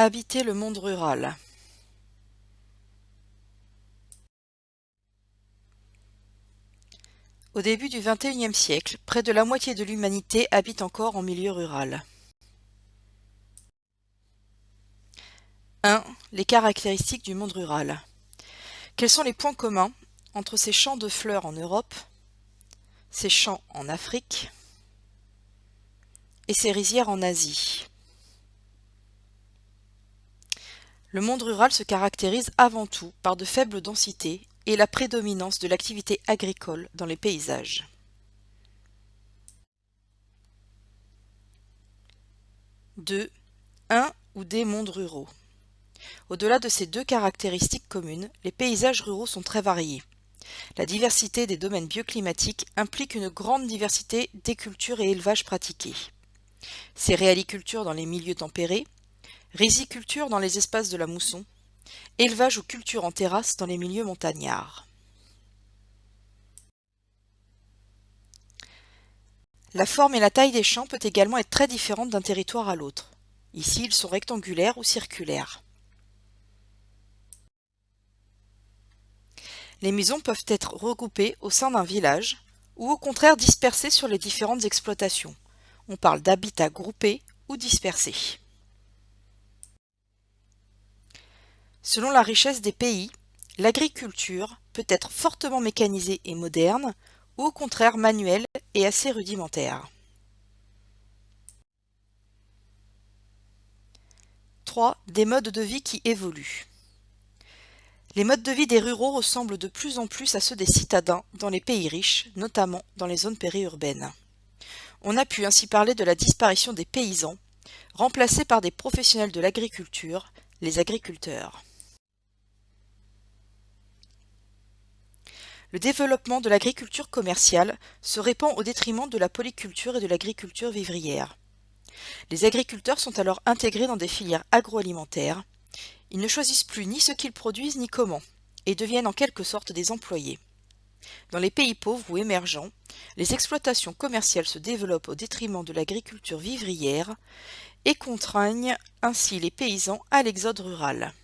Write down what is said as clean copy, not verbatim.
Habiter le monde rural. Au début du XXIe siècle, près de la moitié de l'humanité habite encore en milieu rural. 1. Les caractéristiques du monde rural. Quels sont les points communs entre ces champs de fleurs en Europe, ces champs en Afrique et ces rizières en Asie? Le monde rural se caractérise avant tout par de faibles densités et la prédominance de l'activité agricole dans les paysages. 2. Un ou des mondes ruraux. Au-delà de ces deux caractéristiques communes, les paysages ruraux sont très variés. La diversité des domaines bioclimatiques implique une grande diversité des cultures et élevages pratiqués. Céréaliculture dans les milieux tempérés, riziculture dans les espaces de la mousson, élevage ou culture en terrasse dans les milieux montagnards. La forme et la taille des champs peut également être très différente d'un territoire à l'autre. Ici, ils sont rectangulaires ou circulaires. Les maisons peuvent être regroupées au sein d'un village ou au contraire dispersées sur les différentes exploitations. On parle d'habitat groupé ou dispersé. Selon la richesse des pays, l'agriculture peut être fortement mécanisée et moderne ou au contraire manuelle et assez rudimentaire. 3. Des modes de vie qui évoluent. Les modes de vie des ruraux ressemblent de plus en plus à ceux des citadins dans les pays riches, notamment dans les zones périurbaines. On a pu ainsi parler de la disparition des paysans, remplacés par des professionnels de l'agriculture, les agriculteurs. Le développement de l'agriculture commerciale se répand au détriment de la polyculture et de l'agriculture vivrière. Les agriculteurs sont alors intégrés dans des filières agroalimentaires. Ils ne choisissent plus ni ce qu'ils produisent ni comment, et deviennent en quelque sorte des employés. Dans les pays pauvres ou émergents, les exploitations commerciales se développent au détriment de l'agriculture vivrière et contraignent ainsi les paysans à l'exode rural.